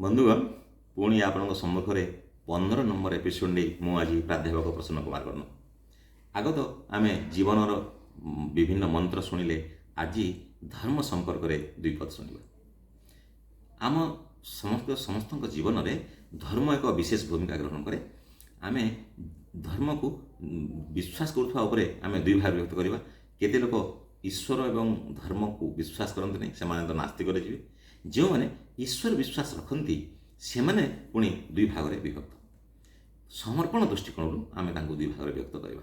ବନ୍ଧୁଗଣ ପୁଣି ଆପଣଙ୍କ ସମ୍ମୁଖରେ 15 ନମ୍ବର ଏପିସୋଡ ନେଇ ମୁଁ ଆଜି ପ୍ରାଧ୍ୟାପକ ପ୍ରସନ୍ନ କୁମାର କର୍ଣ୍ଣ। ଆଗତ ଆମେ ଜୀବନର ବିଭିନ୍ନ ମନ୍ତ୍ର ଶୁଣିଲେ, ଆଜି ଧର୍ମ ସମ୍ପର୍କରେ ଦୁଇ ପଦ ଶୁଣିବା। ଆମ ସମସ୍ତଙ୍କ ଜୀବନରେ ଧର୍ମ ଏକ ବିଶେଷ ଭୂମିକା ଗ୍ରହଣ କରେ। ଆମେ ଧର୍ମକୁ ବିଶ୍ୱାସ କରୁଥିବା ଉପରେ ଆମେ ଦୁଇ ଭାଗ ବ୍ୟକ୍ତ କରିବା। କେତେ ଲୋକ ଈଶ୍ୱର ଏବଂ ଧର୍ମକୁ ବିଶ୍ୱାସ କରନ୍ତି ନାହିଁ, ସେମାନେ ତ ନାସ୍ତିକରେ ଯିବେ। ଯେଉଁମାନେ ଈଶ୍ୱର ବିଶ୍ୱାସ ରଖନ୍ତି ସେମାନେ ପୁଣି ଦୁଇ ଭାଗରେ ବିଭକ୍ତ। ସମର୍ପଣ ଦୃଷ୍ଟିକୋଣରୁ ଆମେ ତାଙ୍କୁ ଦୁଇ ଭାଗରେ ବ୍ୟକ୍ତ କରିବା।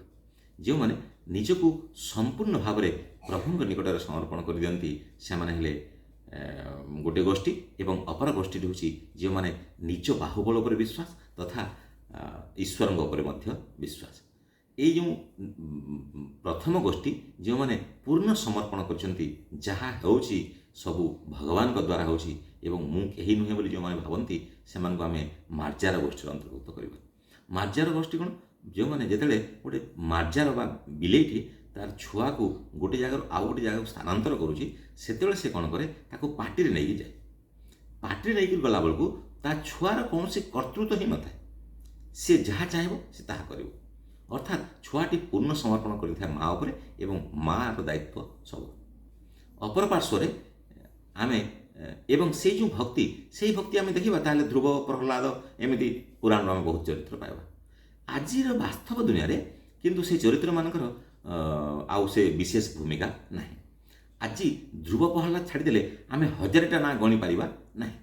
ଯେଉଁମାନେ ନିଜକୁ ସମ୍ପୂର୍ଣ୍ଣ ଭାବରେ ପ୍ରଭୁଙ୍କ ନିକଟରେ ସମର୍ପଣ କରିଦିଅନ୍ତି ସେମାନେ ହେଲେ ଗୋଟିଏ ଗୋଷ୍ଠୀ, ଏବଂ ଅପର ଗୋଷ୍ଠୀଟି ହେଉଛି ଯେଉଁମାନେ ନିଜ ବାହୁବଳ ଉପରେ ବିଶ୍ୱାସ ତଥା ଈଶ୍ୱରଙ୍କ ଉପରେ ମଧ୍ୟ ବିଶ୍ୱାସ। ଏଇ ଯେଉଁ ପ୍ରଥମ ଗୋଷ୍ଠୀ, ଯେଉଁମାନେ ପୂର୍ଣ୍ଣ ସମର୍ପଣ କରିଛନ୍ତି, ଯାହା ହେଉଛି ସବୁ ଭଗବାନଙ୍କ ଦ୍ୱାରା ହେଉଛି ଏବଂ ମୁଁ କେହି ନୁହେଁ ବୋଲି ଯେଉଁମାନେ ଭାବନ୍ତି, ସେମାନଙ୍କୁ ଆମେ ମାର୍ଜାର ଗୋଷ୍ଠୀର ଅନ୍ତର୍ଭୁକ୍ତ କରିବା। ମାର୍ଜାର ଗୋଷ୍ଠୀ କ'ଣ? ଯେଉଁମାନେ ଯେତେବେଳେ ଗୋଟେ ମାର୍ଜାର ବା ବିଲେଇଟି ତାର ଛୁଆକୁ ଗୋଟେ ଜାଗାରୁ ଆଉ ଗୋଟେ ଜାଗାକୁ ସ୍ଥାନାନ୍ତର କରୁଛି, ସେତେବେଳେ ସେ କ'ଣ କରେ, ତାକୁ ପାଟିରେ ନେଇକି ଯାଏ। ପାଟିରେ ନେଇକି ଗଲାବେଳକୁ ତା ଛୁଆର କୌଣସି କର୍ତ୍ତୃତ୍ୱ ହିଁ ନଥାଏ। ସେ ଯାହା ଚାହିଁବ ସେ ତାହା କରିବ। ଅର୍ଥାତ୍ ଛୁଆଟି ପୂର୍ଣ୍ଣ ସମର୍ପଣ କରିଥାଏ ମା ଉପରେ, ଏବଂ ମାର ଦାୟିତ୍ୱ ସବୁ। ଅପର ପାର୍ଶ୍ୱରେ ଆମେ ଏବଂ ସେଇ ଯେଉଁ ଭକ୍ତି, ସେଇ ଭକ୍ତି ଆମେ ଦେଖିବା, ତାହେଲେ ଧ୍ରୁବ, ପ୍ରହ୍ଲାଦ, ଏମିତି ପୁରାଣରୁ ଆମେ ବହୁତ ଚରିତ୍ର ପାଇବା। ଆଜିର ବାସ୍ତବ ଦୁନିଆରେ କିନ୍ତୁ ସେ ଚରିତ୍ରମାନଙ୍କର ଆଉ ସେ ବିଶେଷ ଭୂମିକା ନାହିଁ। ଆଜି ଧ୍ରୁବ ପ୍ରହ୍ଲାଦ ଛାଡ଼ିଦେଲେ ଆମେ 1000ଟା ନାଁ ଗଣିପାରିବା ନାହିଁ।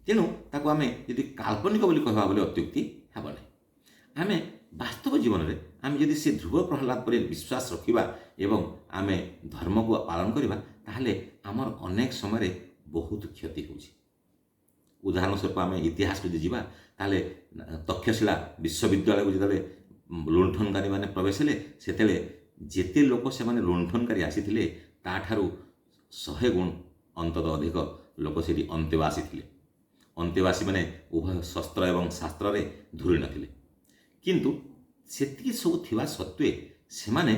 ତେଣୁ ତାକୁ ଆମେ ଯଦି କାଳ୍ପନିକ ବୋଲି କହିବା ବୋଲି ଅତ୍ୟୁକ୍ତି ହେବ ନାହିଁ। ଆମେ ବାସ୍ତବ ଜୀବନରେ ଆମେ ଯଦି ସେ ଧ୍ରୁବ ପ୍ରହ୍ଲାଦ ପରେ ବିଶ୍ୱାସ ରଖିବା ଏବଂ ଆମେ ଧର୍ମକୁ ପାଳନ କରିବା, ତାହେଲେ ଆମର ଅନେକ ସମୟରେ ବହୁତ କ୍ଷତି ହେଉଛି। ଉଦାହରଣ ସ୍ୱରୂପ ଆମେ ଇତିହାସକୁ ଯଦି ଯିବା, ତାହେଲେ ତକ୍ଷଶିଳା ବିଶ୍ୱବିଦ୍ୟାଳୟକୁ ଯେତେବେଳେ ଲୁଣ୍ଠନକାରୀମାନେ ପ୍ରବେଶ ହେଲେ, ସେତେବେଳେ ଯେତେ ଲୋକ ସେମାନେ ଲୁଣ୍ଠନକାରୀ ଆସିଥିଲେ, ତାଠାରୁ 100 ଗୁଣ ଅନ୍ତତଃ ଅଧିକ ଲୋକ ସେଠି ଅନ୍ତେବାସୀ ଥିଲେ। ଅନ୍ତେବାସୀମାନେ ଉଭୟ ଶସ୍ତ୍ର ଏବଂ ଶାସ୍ତ୍ରରେ ଧୁରି ନଥିଲେ। କିନ୍ତୁ ସେତିକି ସବୁ ଥିବା ସତ୍ତ୍ୱେ ସେମାନେ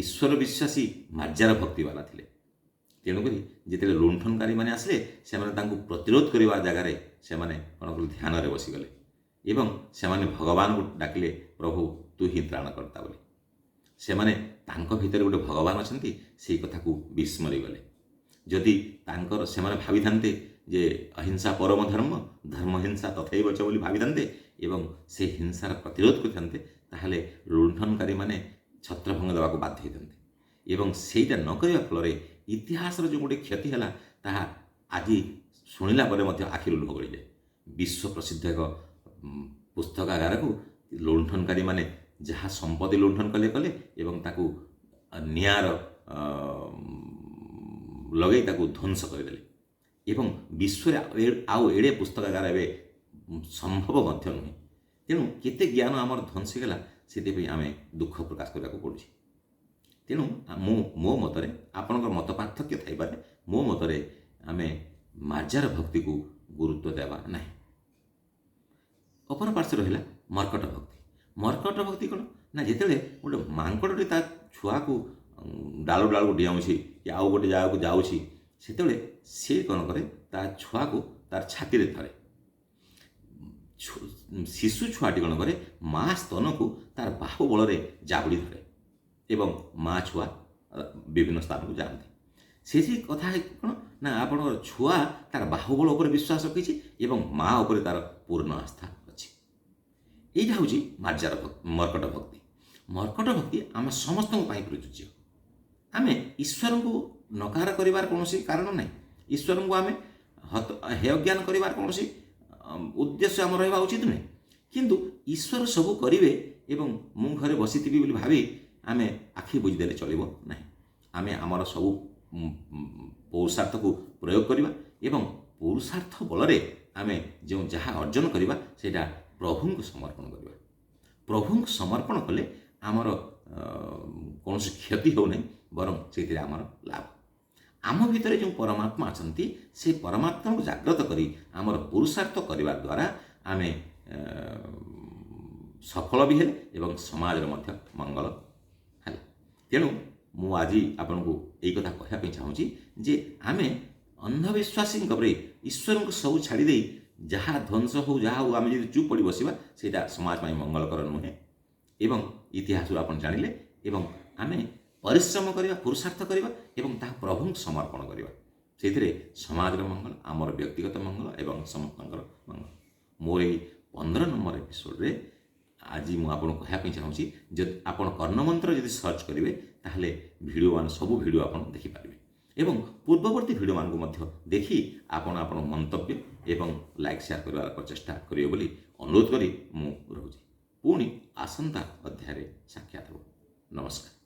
ଈଶ୍ୱର ବିଶ୍ୱାସୀ ମାର୍ଜାର ଭକ୍ତିବାଲା ଥିଲେ। ତେଣୁକରି ଯେତେବେଳେ ଲୁଣ୍ଠନକାରୀମାନେ ଆସିଲେ, ସେମାନେ ତାଙ୍କୁ ପ୍ରତିରୋଧ କରିବା ଜାଗାରେ ସେମାନେ କ'ଣ କଲେ, ଧ୍ୟାନରେ ବସିଗଲେ ଏବଂ ସେମାନେ ଭଗବାନଙ୍କୁ ଡାକିଲେ, ପ୍ରଭୁ ତୁ ହିଁ ତ୍ରାଣକର୍ତ୍ତା ବୋଲି। ସେମାନେ ତାଙ୍କ ଭିତରେ ଗୋଟେ ଭଗବାନ ଅଛନ୍ତି, ସେଇ କଥାକୁ ବିସ୍ମରି ଗଲେ। ଯଦି ସେମାନେ ଭାବିଥାନ୍ତେ ଯେ ଅହିଂସା ପରମ ଧର୍ମ, ଧର୍ମ ହିଂସା ତଥୈବ ଚ ବୋଲି ଭାବିଥାନ୍ତେ ଏବଂ ସେ ହିଂସାର ପ୍ରତିରୋଧ କରିଥାନ୍ତେ, ତାହେଲେ ଲୁଣ୍ଠନକାରୀମାନେ ଛତ୍ରଭଙ୍ଗ ଦେବାକୁ ବାଧ୍ୟ ହୋଇଥାନ୍ତେ। ଏବଂ ସେଇଟା ନ କରିବା ଫଳରେ ଇତିହାସର ଯେଉଁ ଗୋଟେ କ୍ଷତି ହେଲା, ତାହା ଆଜି ଶୁଣିଲା ପରେ ମଧ୍ୟ ଆଖିରୁ ଲୁହ ଗଡ଼ିଯାଏ। ବିଶ୍ୱ ପ୍ରସିଦ୍ଧ ଏକ ପୁସ୍ତକାଗାରକୁ ଲୁଣ୍ଠନକାରୀମାନେ ଯାହା ସମ୍ପତ୍ତି ଲୁଣ୍ଠନ କଲେ ଏବଂ ତାକୁ ନିଆଁର ଲଗାଇ ତାକୁ ଧ୍ୱଂସ କରିଦେଲେ। ଏବଂ ବିଶ୍ୱରେ ଆଉ ଏଡ଼େ ପୁସ୍ତକାଗାର ଏବେ ସମ୍ଭବ ମଧ୍ୟ ନୁହେଁ। ତେଣୁ କେତେ ଜ୍ଞାନ ଆମର ଧ୍ୱଂସ ହେଇଗଲା, ସେଥିପାଇଁ ଆମେ ଦୁଃଖ ପ୍ରକାଶ କରିବାକୁ ପଡ଼ୁଛି। ତେଣୁ ମୋ ମତରେ, ଆପଣଙ୍କର ମତ ପାର୍ଥକ୍ୟ ଥାଇପାରେ, ମୋ ମତରେ ଆମେ ମାର୍ଜାର ଭକ୍ତିକୁ ଗୁରୁତ୍ୱ ଦେବା ନାହିଁ। ଅପର ପାର୍ଶ୍ୱରେ ରହିଲା ମର୍କଟ ଭକ୍ତି। ମର୍କଟ ଭକ୍ତି କ'ଣ ନା, ଯେତେବେଳେ ଗୋଟେ ମାଙ୍କଡ଼ଟି ତା ଛୁଆକୁ ଡାଳୁ ଡାଳକୁ ଡିଆଉଛି କି ଆଉ ଗୋଟେ ଜାଗାକୁ ଯାଉଛି, ସେତେବେଳେ ସେ କ'ଣ କରେ, ତା ଛୁଆକୁ ତାର ଛାତିରେ ଧରେ। ଶିଶୁ ଛୁଆଟି କ'ଣ କରେ, ମା ସ୍ତନକୁ ତାର ବାହୁବଳରେ ଜାବୁଡ଼ି ଧରେ ଏବଂ ମା ଛୁଆ ବିଭିନ୍ନ ସ୍ଥାନକୁ ଯାଆନ୍ତି। ସେହି କଥା କ'ଣ ନା, ଆପଣଙ୍କର ଛୁଆ ତାର ବାହୁବଳ ଉପରେ ବିଶ୍ୱାସ ରଖିଛି ଏବଂ ମା ଉପରେ ତାର ପୂର୍ଣ୍ଣ ଆସ୍ଥା ଅଛି। ଏଇଟା ହେଉଛି ମର୍କଟ ଭକ୍ତି। ମର୍କଟ ଭକ୍ତି ଆମେ ସମସ୍ତଙ୍କ ପାଇଁ ପ୍ରଯୁଜ୍ୟ। ଆମେ ଈଶ୍ୱରଙ୍କୁ ନକାର କରିବାର କୌଣସି କାରଣ ନାହିଁ। ଈଶ୍ୱରଙ୍କୁ ଆମେ ହେୟଜ୍ଞାନ କରିବାର କୌଣସି ଉଦ୍ଦେଶ୍ୟ ଆମର ରହିବା ଉଚିତ ନୁହେଁ। କିନ୍ତୁ ଈଶ୍ୱର ସବୁ କରିବେ ଏବଂ ମୁଁ ଘରେ ବସିଥିବି ବୋଲି ଭାବି ଆମେ ଆଖି ବୁଜିଦେଲେ ଚଳିବ ନାହିଁ। ଆମେ ଆମର ସବୁ ପୌରୁଷାର୍ଥକୁ ପ୍ରୟୋଗ କରିବା ଏବଂ ପୌରୁଷାର୍ଥ ବଳରେ ଆମେ ଯେଉଁ ଯାହା ଅର୍ଜନ କରିବା, ସେଇଟା ପ୍ରଭୁଙ୍କୁ ସମର୍ପଣ କରିବା। ପ୍ରଭୁଙ୍କୁ ସମର୍ପଣ କଲେ ଆମର କୌଣସି କ୍ଷତି ହେଉନାହିଁ, ବରଂ ସେଥିରେ ଆମର ଲାଭ। ଆମ ଭିତରେ ଯେଉଁ ପରମାତ୍ମା ଅଛନ୍ତି, ସେ ପରମାତ୍ମାକୁ ଜାଗ୍ରତ କରି ଆମର ପୁରୁଷାର୍ଥ କରିବା ଦ୍ୱାରା ଆମେ ସଫଳ ବି ହେଲେ ଏବଂ ସମାଜରେ ମଧ୍ୟ ମଙ୍ଗଳ ହେଲା। ତେଣୁ ମୁଁ ଆଜି ଆପଣଙ୍କୁ ଏଇ କଥା କହିବା ପାଇଁ ଚାହୁଁଛି ଯେ ଆମେ ଅନ୍ଧବିଶ୍ୱାସୀଙ୍କ ଉପରେ ଈଶ୍ୱରଙ୍କୁ ସବୁ ଛାଡ଼ି ଦେଇ ଯାହା ଧ୍ୱଂସ ହଉ ଯାହା ହଉ ଆମେ ଯଦି ଚୁପ୍ ପଡ଼ି ବସିବା ସେଇଟା ସମାଜ ପାଇଁ ମଙ୍ଗଳକର ନୁହେଁ। ଏବଂ ଇତିହାସରୁ ଆପଣ ଜାଣିଲେ ଏବଂ ଆମେ ପରିଶ୍ରମ କରିବା, ପୁରୁଷାର୍ଥ କରିବା ଏବଂ ତାହା ପ୍ରଭୁଙ୍କୁ ସମର୍ପଣ କରିବା। ସେଇଥିରେ ସମାଜର ମଙ୍ଗଳ, ଆମର ବ୍ୟକ୍ତିଗତ ମଙ୍ଗଳ ଏବଂ ସମସ୍ତଙ୍କର ମଙ୍ଗଳ। ମୋର ଏହି 15 ନମ୍ବର ଏପିସୋଡ଼ରେ ଆଜି ମୁଁ ଆପଣଙ୍କୁ କହିବା ପାଇଁ ଚାହୁଁଛି, ଯଦି ଆପଣ କର୍ଣ୍ଣମନ୍ତ୍ର ଯଦି ସର୍ଚ୍ଚ କରିବେ ତାହେଲେ ଭିଡ଼ିଓ ସବୁ ଭିଡ଼ିଓ ଆପଣ ଦେଖିପାରିବେ ଏବଂ ପୂର୍ବବର୍ତ୍ତୀ ଭିଡ଼ିଓମାନଙ୍କୁ ମଧ୍ୟ ଦେଖି ଆପଣ ଆପଣଙ୍କ ମନ୍ତବ୍ୟ ଏବଂ ଲାଇକ୍ ସେୟାର କରିବାର ପ୍ରଚେଷ୍ଟା କରିବେ ବୋଲି ଅନୁରୋଧ କରି ମୁଁ ରହୁଛି। ପୁଣି ଆସନ୍ତା ଅଧ୍ୟାୟରେ ସାକ୍ଷାତ ହେବ। ନମସ୍କାର।